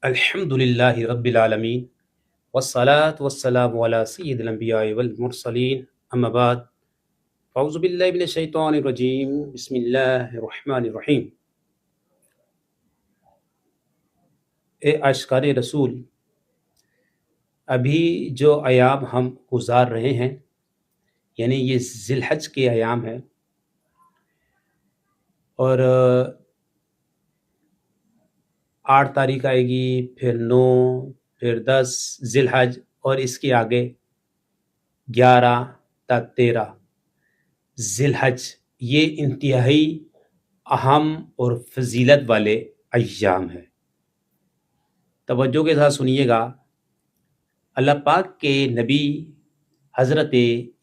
الحمد للہ رب العالمین والصلاة والسلام علی سید الانبیاء والمرسلین اما بعد اعوذ باللہ من الشیطان الرجیم بسم اللہ الرحمن الرحیم۔ اے اشکار رسول، ابھی جو ایام ہم گزار رہے ہیں یعنی یہ ذی الحج کے ایام ہیں، اور 8 تاریخ آئے گی، پھر 9، پھر 10 ذی الحج، اور اس کے آگے 11 تا 13 ذی الحج۔ یہ انتہائی اہم اور فضیلت والے ایام ہیں۔ توجہ کے ساتھ سنیے گا۔ اللہ پاک کے نبی حضرت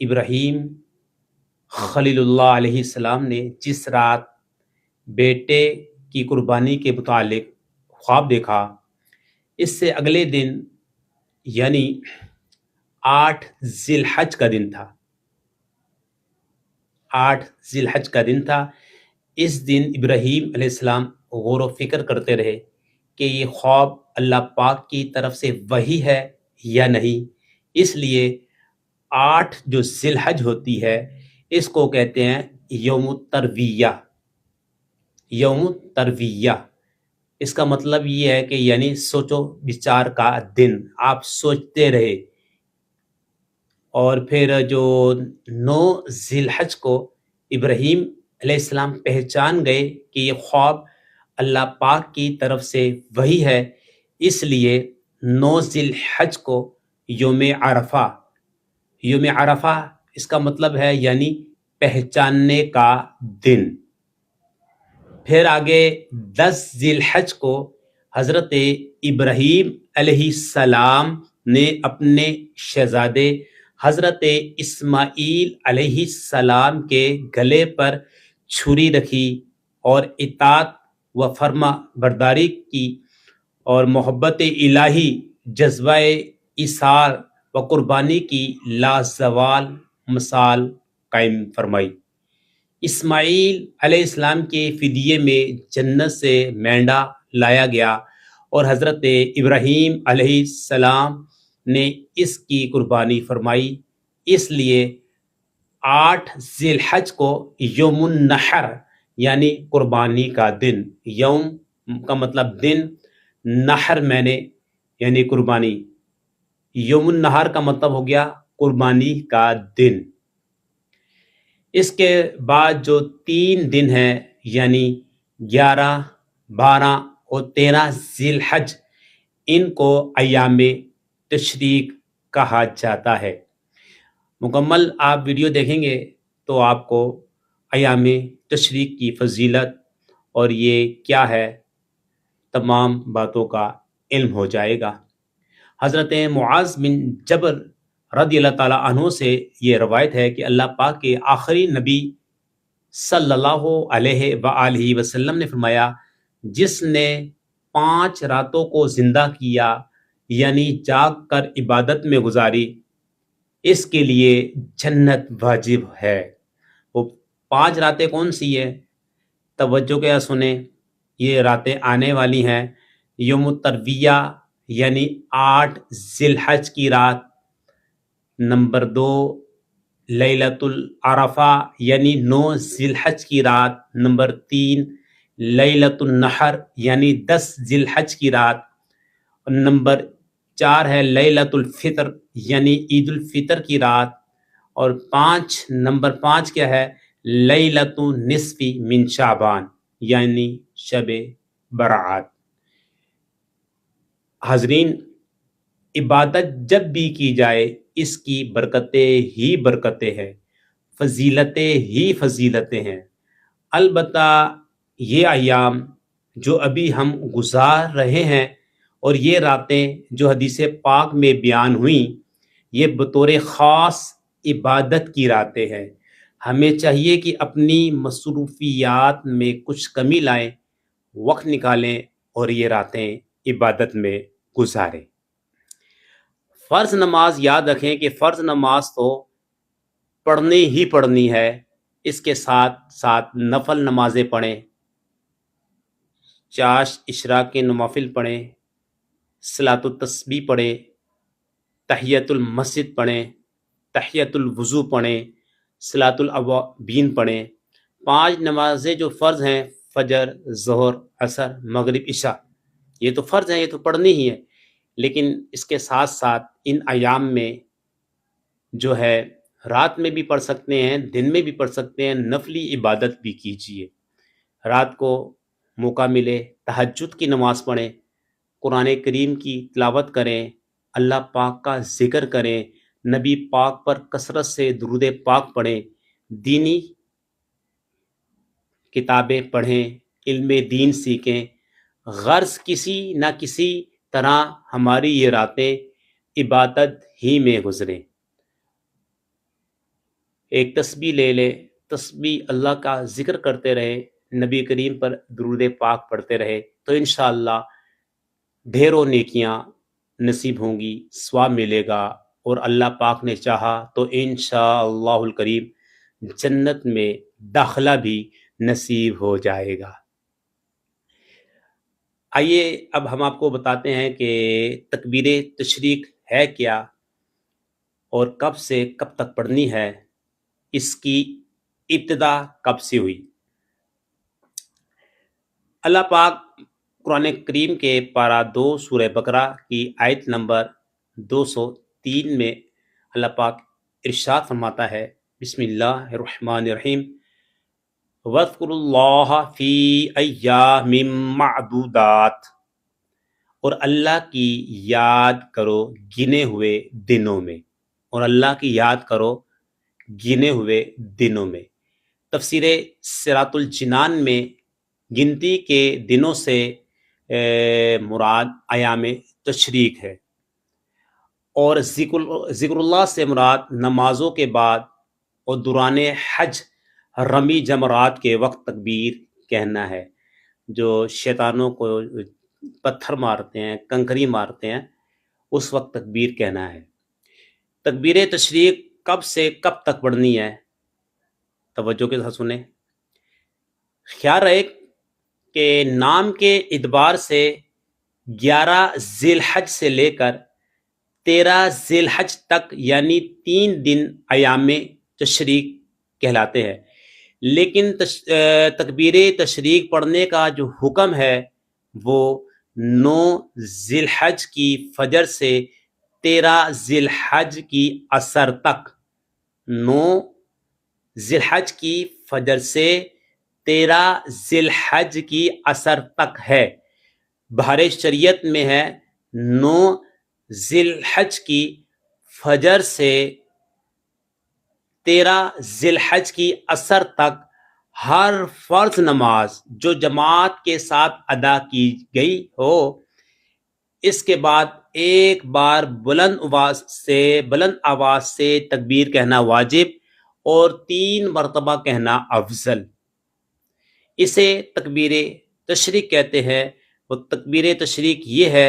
ابراہیم خلیل اللہ علیہ السلام نے جس رات بیٹے کی قربانی کے متعلق خواب دیکھا، اس سے اگلے دن یعنی 8 ذی الحج کا دن تھا۔ 8 ذی الحج کا دن تھا۔ اس دن ابراہیم علیہ السلام غور و فکر کرتے رہے کہ یہ خواب اللہ پاک کی طرف سے وحی ہے یا نہیں۔ اس لیے 8 جو ذی الحج ہوتی ہے اس کو کہتے ہیں یوم الترویہ۔ یوم الترویہ اس کا مطلب یہ ہے کہ یعنی سوچو بچار کا دن، آپ سوچتے رہے۔ اور پھر جو 9 ذی الحج کو ابراہیم علیہ السلام پہچان گئے کہ یہ خواب اللہ پاک کی طرف سے وحی ہے، اس لیے 9 ذی الحج کو یوم عرفہ، یوم عرفہ اس کا مطلب ہے یعنی پہچاننے کا دن۔ پھر آگے 10 ذی الحج کو حضرت ابراہیم علیہ السلام نے اپنے شہزادے حضرت اسماعیل علیہ السلام کے گلے پر چھری رکھی اور اطاعت و فرما برداری کی، اور محبت الہی، جذبہ ایثار و قربانی کی لازوال مثال قائم فرمائی۔ اسماعیل علیہ السلام کے فدیے میں جنت سے مینڈا لایا گیا، اور حضرت ابراہیم علیہ السلام نے اس کی قربانی فرمائی۔ اس لیے 8 ذی الحج کو یوم النحر یعنی قربانی کا دن، یوم کا مطلب دن، نحر میں نے یعنی قربانی، یوم النحر کا مطلب ہو گیا قربانی کا دن۔ اس کے بعد جو 3 دن ہیں یعنی 11، 12 اور 13 ذی الحج، ان کو ایام تشریق کہا جاتا ہے۔ مکمل آپ ویڈیو دیکھیں گے تو آپ کو ایام تشریق کی فضیلت اور یہ کیا ہے تمام باتوں کا علم ہو جائے گا۔ حضرت معاذ بن جبل رضی اللہ تعالیٰ عنہ سے یہ روایت ہے کہ اللہ پاک کے آخری نبی صلی اللہ علیہ وآلہ وسلم نے فرمایا، جس نے 5 راتوں کو زندہ کیا یعنی جاگ کر عبادت میں گزاری، اس کے لیے جنت واجب ہے۔ وہ 5 راتیں کون سی ہے؟ توجہ کے سنیں، یہ راتیں آنے والی ہیں۔ یوم الترویہ یعنی 8 ذی الحج کی رات، نمبر 2 لیلۃ العرفہ یعنی 9 ذی الحج کی رات، نمبر 3 لیلۃ النحر یعنی 10 ذی الحج کی رات، اور نمبر 4 ہے لیلۃ الفطر یعنی عید الفطر کی رات، اور نمبر 5 کیا ہے؟ لیلۃ نصف من شعبان یعنی شب برات۔ حاضرین، عبادت جب بھی کی جائے اس کی برکتیں ہی برکتیں ہیں، فضیلتیں ہی فضیلتیں ہیں۔ البتہ یہ ایام جو ابھی ہم گزار رہے ہیں اور یہ راتیں جو حدیث پاک میں بیان ہوئیں، یہ بطور خاص عبادت کی راتیں ہیں۔ ہمیں چاہیے کہ اپنی مصروفیات میں کچھ کمی لائیں، وقت نکالیں اور یہ راتیں عبادت میں گزاریں۔ فرض نماز یاد رکھیں کہ فرض نماز تو پڑھنی ہی پڑھنی ہے، اس کے ساتھ ساتھ نفل نمازیں پڑھیں، چاش اشراق کے نوافل پڑھیں، صلاۃ التسبیح پڑھیں، تحیۃ المسجد پڑھیں، تحیۃ الوضو پڑھیں، صلاۃ الاوابین پڑھیں۔ 5 نمازیں جو فرض ہیں، فجر، ظہر، عصر، مغرب، عشاء، یہ تو فرض ہیں، یہ تو پڑھنی ہی ہے، لیکن اس کے ساتھ ساتھ ان ایام میں جو ہے رات میں بھی پڑھ سکتے ہیں، دن میں بھی پڑھ سکتے ہیں، نفلی عبادت بھی کیجیے۔ رات کو موقع ملے تہجد کی نماز پڑھیں، قرآن کریم کی تلاوت کریں، اللہ پاک کا ذکر کریں، نبی پاک پر کثرت سے درود پاک پڑھیں، دینی کتابیں پڑھیں، علم دین سیکھیں۔ غرض کسی نہ کسی طرح ہماری یہ راتیں عبادت ہی میں گزریں۔ ایک تسبیح لے لے، تسبیح اللہ کا ذکر کرتے رہے، نبی کریم پر درود پاک پڑھتے رہے تو انشاءاللہ ڈھیروں نیکیاں نصیب ہوں گی، ثواب ملے گا، اور اللہ پاک نے چاہا تو انشاءاللہ الکریم جنت میں داخلہ بھی نصیب ہو جائے گا۔ آئیے اب ہم آپ کو بتاتے ہیں کہ تکبیر تشریق ہے کیا اور کب سے کب تک پڑھنی ہے، اس کی ابتدا کب سے ہوئی۔ اللہ پاک قرآن کریم کے پارہ 2 سورہ بقرہ کی آیت نمبر 203 میں اللہ پاک ارشاد فرماتا ہے، بسم اللہ الرحمن الرحیم، وَاذْكُرُوا اللَّهَ فِي أَيَّامٍ مَّعْدُودَاتٍ، اور اللہ کی یاد کرو گنے ہوئے دنوں میں، اور اللہ کی یاد کرو گنے ہوئے دنوں میں۔ تفسیر صراط الجنان میں گنتی کے دنوں سے مراد ایام تشریق ہے، اور ذکر اللہ سے مراد نمازوں کے بعد اور دوران حج رمی جمرات کے وقت تکبیر کہنا ہے۔ جو شیطانوں کو پتھر مارتے ہیں، کنکری مارتے ہیں، اس وقت تکبیر کہنا ہے۔ تکبیر تشریق کب سے کب تک پڑھنی ہے، توجہ کے ساتھ سنیں۔ خیال رہے کہ نام کے اعتبار سے 11 ذی الحج سے لے کر 13 ذی الحج تک یعنی 3 دن ایام تشریق کہلاتے ہیں، لیکن تکبیر تشریق پڑھنے کا جو حکم ہے وہ 9 ذی الحج کی فجر سے 13 ذی الحج کی عصر تک، 9 ذی الحج کی فجر سے 13 ذی الحج کی عصر تک ہے۔ بہار شریعت میں ہے 9 ذی الحج کی فجر سے 13 ذی الحج کی عصر تک ہر فرض نماز جو جماعت کے ساتھ ادا کی گئی ہو، اس کے بعد ایک بار بلند آواز سے تکبیر کہنا واجب اور 3 مرتبہ کہنا افضل۔ اسے تکبیر تشریق کہتے ہیں۔ وہ تکبیر تشریق یہ ہے،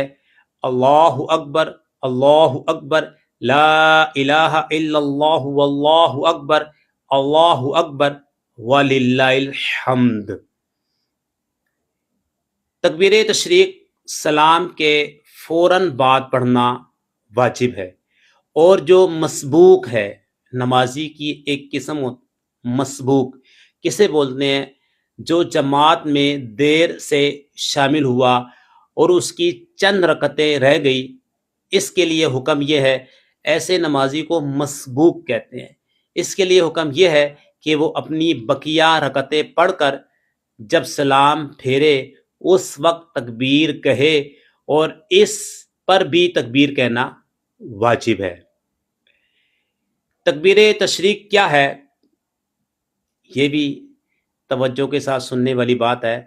اللہ اکبر، اللہ اکبر، لا الہ الا اللہ واللہ اکبر، اللہ اکبر وللہ الحمد۔ تکبیر تشریق سلام کے فوراً بعد پڑھنا واجب ہے، اور جو مسبوق ہے، نمازی کی ایک قسم مسبوق کسے بولتے ہیں؟ جو جماعت میں دیر سے شامل ہوا اور اس کی چند رکعتیں رہ گئی، اس کے لیے حکم یہ ہے، ایسے نمازی کو مسبوق کہتے ہیں۔ اس کے لیے حکم یہ ہے کہ وہ اپنی بقیہ رکعتیں پڑھ کر جب سلام پھیرے اس وقت تکبیر کہے، اور اس پر بھی تکبیر کہنا واجب ہے۔ تکبیر تشریق کیا ہے، یہ بھی توجہ کے ساتھ سننے والی بات ہے۔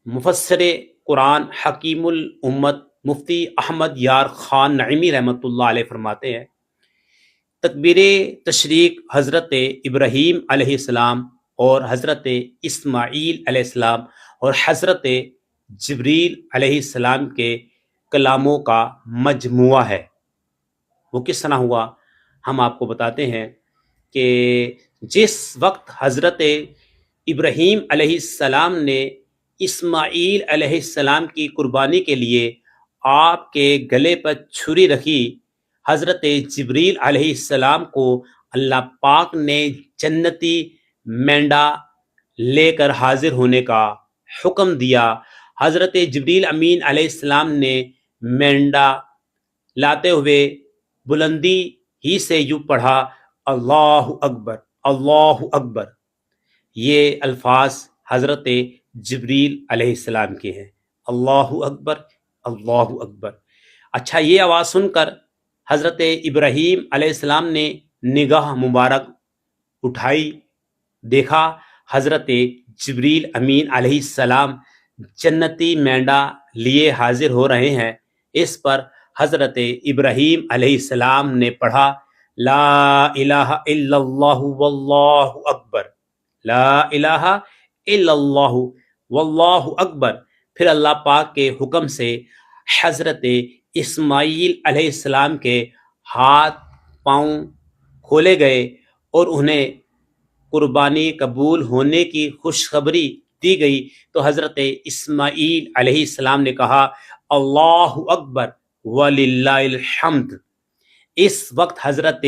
مفسر قرآن حکیم الامت مفتی احمد یار خان نعیمی رحمۃ اللہ علیہ فرماتے ہیں، تکبیر تشریق حضرت ابراہیم علیہ السلام اور حضرت اسماعیل علیہ السلام اور حضرت جبریل علیہ السلام کے کلاموں کا مجموعہ ہے۔ وہ کس طرح ہوا، ہم آپ کو بتاتے ہیں کہ جس وقت حضرت ابراہیم علیہ السلام نے اسماعیل علیہ السلام کی قربانی کے لیے آپ کے گلے پر چھری رکھی، حضرت جبریل علیہ السلام کو اللہ پاک نے جنتی مینڈا لے کر حاضر ہونے کا حکم دیا۔ حضرت جبریل امین علیہ السلام نے مینڈا لاتے ہوئے بلندی ہی سے یوں پڑھا، اللہ اکبر اللہ اکبر۔ یہ الفاظ حضرت جبریل علیہ السلام کے ہیں، اللہ اکبر اللہ اکبر۔ اچھا، یہ آواز سن کر حضرت ابراہیم علیہ السلام نے نگاہ مبارک اٹھائی، دیکھا حضرت جبریل امین علیہ السلام جنتی مینڈا لیے حاضر ہو رہے ہیں۔ اس پر حضرت ابراہیم علیہ السلام نے پڑھا، لا الہ الا اللہ واللہ اکبر، لا الہ الا اللہ واللہ اکبر۔ پھر اللہ پاک کے حکم سے حضرت اسماعیل علیہ السلام کے ہاتھ پاؤں کھولے گئے اور انہیں قربانی قبول ہونے کی خوشخبری دی گئی تو حضرت اسماعیل علیہ السلام نے کہا، اللہ اکبر وللہ الحمد۔ اس وقت حضرت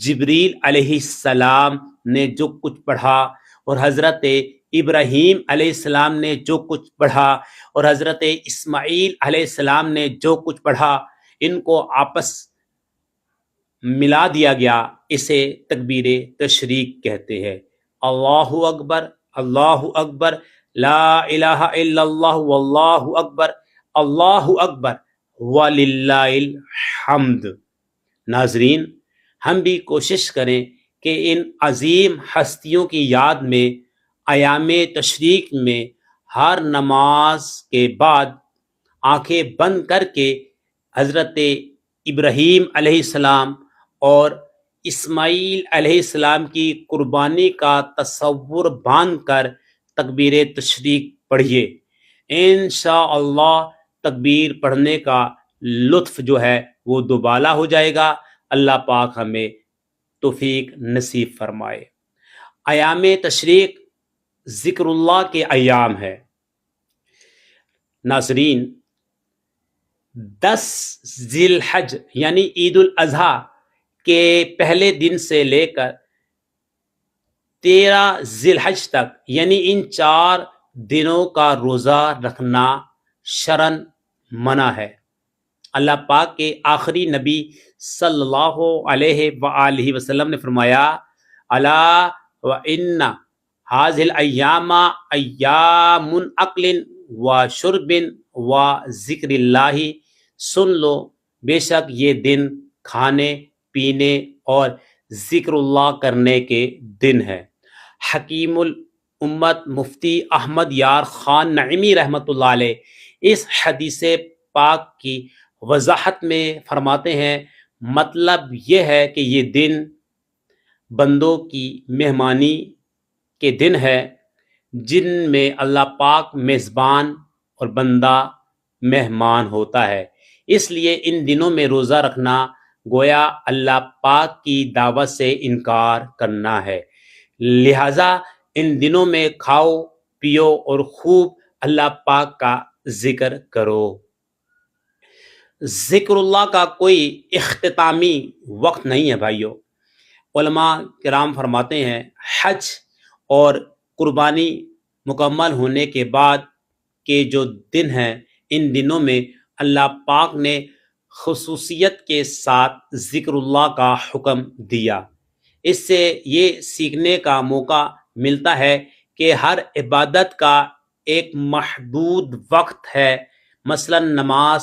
جبریل علیہ السلام نے جو کچھ پڑھا اور حضرت ابراہیم علیہ السلام نے جو کچھ پڑھا اور حضرت اسماعیل علیہ السلام نے جو کچھ پڑھا، ان کو آپس ملا دیا گیا۔ اسے تکبیر تشریق کہتے ہیں۔ اللہ اکبر، لا الہ الا اللہ واللہ اکبر، اللہ اکبر وللہ الحمد۔ ناظرین، ہم بھی کوشش کریں کہ ان عظیم ہستیوں کی یاد میں ایام تشریق میں ہر نماز کے بعد آنکھیں بند کر کے حضرت ابراہیم علیہ السلام اور اسماعیل علیہ السلام کی قربانی کا تصور باندھ کر تکبیر تشریق پڑھیے۔ انشاءاللہ تکبیر پڑھنے کا لطف جو ہے وہ دوبالا ہو جائے گا۔ اللہ پاک ہمیں توفیق نصیب فرمائے۔ ایام تشریق ذکر اللہ کے ایام ہے۔ ناظرین، 10 ذی الحج یعنی عید الاضحیٰ کے پہلے دن سے لے کر 13 ذی الحج تک یعنی ان 4 دنوں کا روزہ رکھنا شرعاً منع ہے۔ اللہ پاک کے آخری نبی صلی اللہ علیہ وآلہ وسلم نے فرمایا، الا وان هذه الايام ایام اکل و شرب و ذکر اللہ، سن لو بے شک یہ دن کھانے پینے اور ذکر اللہ کرنے کے دن ہے۔ حکیم الامت مفتی احمد یار خان نعیمی رحمۃ اللہ علیہ اس حدیث پاک کی وضاحت میں فرماتے ہیں، مطلب یہ ہے کہ یہ دن بندوں کی مہمانی کے دن ہے، جن میں اللہ پاک میزبان اور بندہ مہمان ہوتا ہے۔ اس لیے ان دنوں میں روزہ رکھنا گویا اللہ پاک کی دعوت سے انکار کرنا ہے۔ لہٰذا ان دنوں میں کھاؤ پیو اور خوب اللہ پاک کا ذکر کرو۔ ذکر اللہ کا کوئی اختتامی وقت نہیں ہے بھائیو۔ علماء کرام فرماتے ہیں، حج اور قربانی مکمل ہونے کے بعد کے جو دن ہیں، ان دنوں میں اللہ پاک نے خصوصیت کے ساتھ ذکر اللہ کا حکم دیا۔ اس سے یہ سیکھنے کا موقع ملتا ہے کہ ہر عبادت کا ایک محدود وقت ہے۔ مثلا نماز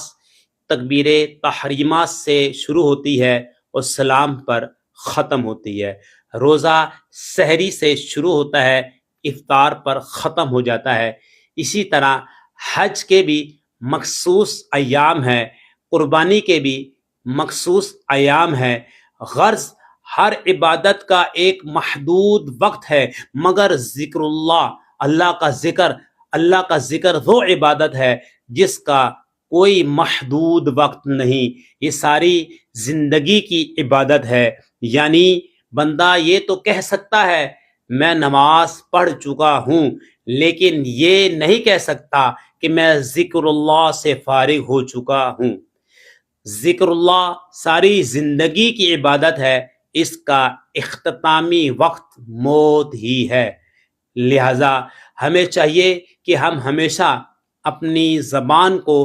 تکبیر تحریمہ سے شروع ہوتی ہے اور سلام پر ختم ہوتی ہے۔ روزہ سحری سے شروع ہوتا ہے، افطار پر ختم ہو جاتا ہے۔ اسی طرح حج کے بھی مخصوص ایام ہیں، قربانی کے بھی مخصوص ایام ہیں۔ غرض ہر عبادت کا ایک محدود وقت ہے، مگر ذکر اللہ کا ذکر وہ عبادت ہے جس کا کوئی محدود وقت نہیں، یہ ساری زندگی کی عبادت ہے۔ یعنی بندہ یہ تو کہہ سکتا ہے میں نماز پڑھ چکا ہوں، لیکن یہ نہیں کہہ سکتا کہ میں ذکر اللہ سے فارغ ہو چکا ہوں۔ ذکر اللہ ساری زندگی کی عبادت ہے، اس کا اختتامی وقت موت ہی ہے۔ لہذا ہمیں چاہیے کہ ہم ہمیشہ اپنی زبان کو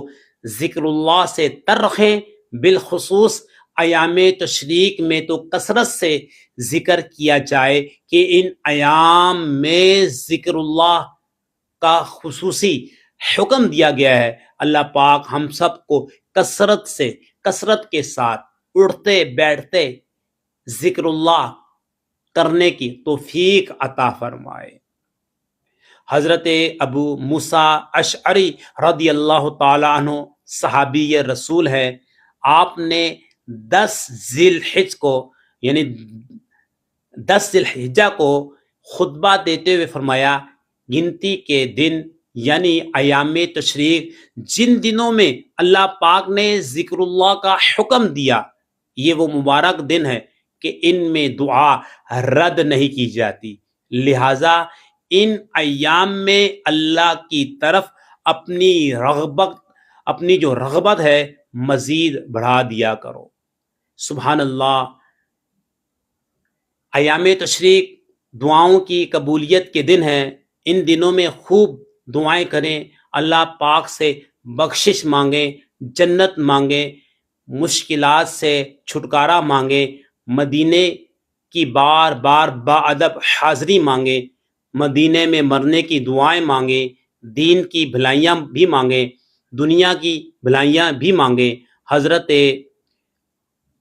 ذکر اللہ سے تر رکھیں، بالخصوص ایام تشریق میں تو کثرت سے ذکر کیا جائے کہ ان ایام میں ذکر اللہ کا خصوصی حکم دیا گیا ہے۔ اللہ پاک ہم سب کو کثرت کے ساتھ اٹھتے بیٹھتے ذکر اللہ کرنے کی توفیق عطا فرمائے۔ حضرت ابو موسیٰ اشعری رضی اللہ تعالی عنہ صحابی رسول ہے، آپ نے 10 ذی الحجہ کو یعنی 10 ذی الحجہ کو خطبہ دیتے ہوئے فرمایا، گنتی کے دن یعنی ایام تشریق جن دنوں میں اللہ پاک نے ذکر اللہ کا حکم دیا، یہ وہ مبارک دن ہے کہ ان میں دعا رد نہیں کی جاتی۔ لہٰذا ان ایام میں اللہ کی طرف اپنی جو رغبت ہے مزید بڑھا دیا کرو۔ سبحان اللہ۔ ایام تشریق دعاؤں کی قبولیت کے دن ہیں، ان دنوں میں خوب دعائیں کریں، اللہ پاک سے بخشش مانگیں، جنت مانگیں، مشکلات سے چھٹکارا مانگیں، مدینے کی بار بار باادب حاضری مانگیں، مدینے میں مرنے کی دعائیں مانگیں، دین کی بھلائیاں بھی مانگیں، دنیا کی بھلائیاں بھی مانگیں۔ حضرت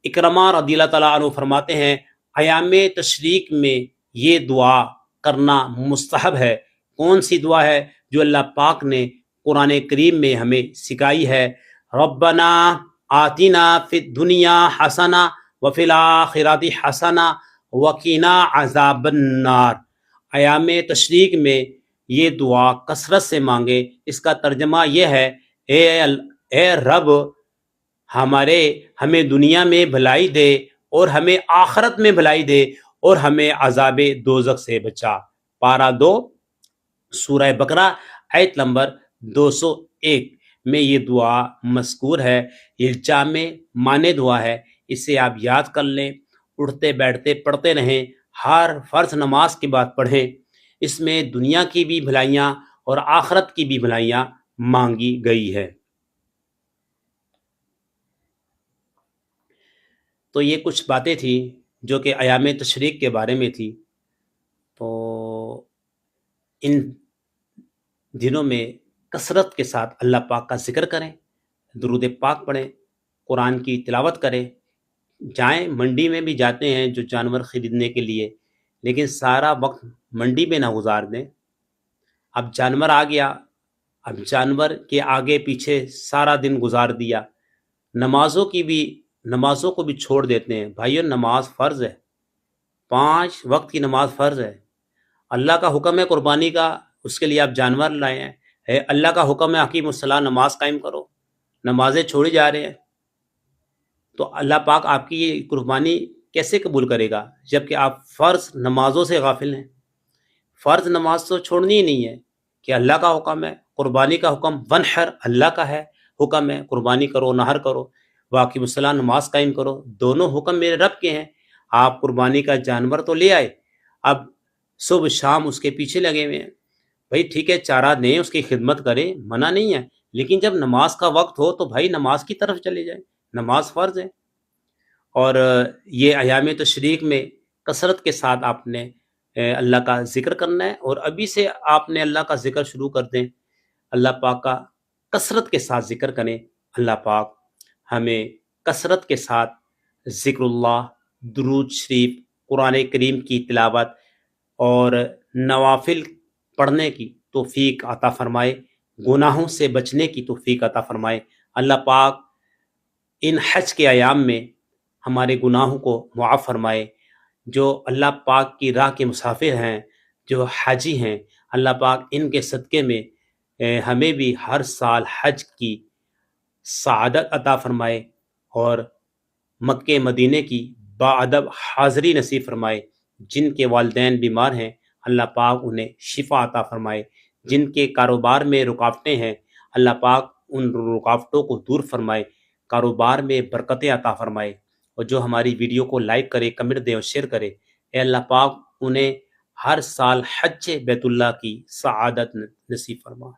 اکرمہ رضی اللہ تعالیٰ عنہ فرماتے ہیں، ایام تشریق میں یہ دعا کرنا مستحب ہے۔ کون سی دعا ہے؟ جو اللہ پاک نے قرآن کریم میں ہمیں سکھائی ہے، ربنا آتنا فی الدنیا حسنہ وفی الآخرۃ حسنہ وقنا عذاب النار۔ ایام تشریق میں یہ دعا کثرت سے مانگے۔ اس کا ترجمہ یہ ہے، اے رب ہمیں دنیا میں بھلائی دے اور ہمیں آخرت میں بھلائی دے اور ہمیں عذاب دوزخ سے بچا۔ پارہ 2 سورہ بقرہ آیت نمبر 201 میں یہ دعا مذکور ہے۔ یہ جامع معنی دعا ہے، اسے آپ یاد کر لیں، اٹھتے بیٹھتے پڑھتے رہیں، ہر فرض نماز کے بعد پڑھیں۔ اس میں دنیا کی بھی بھلائیاں اور آخرت کی بھی بھلائیاں مانگی گئی ہے۔ تو یہ کچھ باتیں تھیں جو کہ ایام تشریق کے بارے میں تھی۔ تو ان دنوں میں کثرت کے ساتھ اللہ پاک کا ذکر کریں، درود پاک پڑھیں، قرآن کی تلاوت کریں، جائیں منڈی میں بھی جاتے ہیں جو جانور خریدنے کے لیے، لیکن سارا وقت منڈی میں نہ گزار دیں۔ اب جانور آ گیا، اب جانور کے آگے پیچھے سارا دن گزار دیا، نمازوں کو بھی چھوڑ دیتے ہیں۔ بھائیو، نماز فرض ہے، 5 وقت کی نماز فرض ہے۔ اللہ کا حکم ہے قربانی کا، اس کے لیے آپ جانور لائے ہیں۔ اللہ کا حکم ہے اقیموا الصلاۃ، نماز قائم کرو، نمازیں چھوڑی جا رہے ہیں۔ تو اللہ پاک آپ کی یہ قربانی کیسے قبول کرے گا جبکہ آپ فرض نمازوں سے غافل ہیں؟ فرض نماز تو چھوڑنی ہی نہیں ہے کہ اللہ کا حکم ہے، قربانی کا حکم ونحر اللہ کا ہے، حکم ہے قربانی کرو، نہر کرو، واقعی الصلاۃ نماز قائم کرو، دونوں حکم میرے رب کے ہیں۔ آپ قربانی کا جانور تو لے آئے، اب صبح شام اس کے پیچھے لگے ہوئے ہیں۔ بھائی ٹھیک ہے، چارہ دیں، اس کی خدمت کریں، منع نہیں ہے، لیکن جب نماز کا وقت ہو تو بھائی نماز کی طرف چلے جائیں، نماز فرض ہے۔ اور یہ ایام تشریق میں کثرت کے ساتھ آپ نے اللہ کا ذکر کرنا ہے، اور ابھی سے آپ نے اللہ کا ذکر شروع کر دیں، اللہ پاک کا کثرت کے ساتھ ذکر کریں۔ اللہ پاک ہمیں کثرت کے ساتھ ذکر اللہ، درود شریف، قرآن کریم کی تلاوت اور نوافل پڑھنے کی توفیق عطا فرمائے، گناہوں سے بچنے کی توفیق عطا فرمائے۔ اللہ پاک ان حج کے ایام میں ہمارے گناہوں کو معاف فرمائے۔ جو اللہ پاک کی راہ کے مسافر ہیں، جو حاجی ہیں، اللہ پاک ان کے صدقے میں ہمیں بھی ہر سال حج کی سعادت عطا فرمائے اور مکہ مدینے کی باادب حاضری نصیب فرمائے۔ جن کے والدین بیمار ہیں، اللہ پاک انہیں شفا عطا فرمائے۔ جن کے کاروبار میں رکاوٹیں ہیں، اللہ پاک ان رکاوٹوں کو دور فرمائے، کاروبار میں برکتیں عطا فرمائے، اور جو ہماری ویڈیو کو لائک کرے، کمنٹ دے اور شیئر کرے، اے اللہ پاک انہیں ہر سال حج بیت اللہ کی سعادت نصیب فرما۔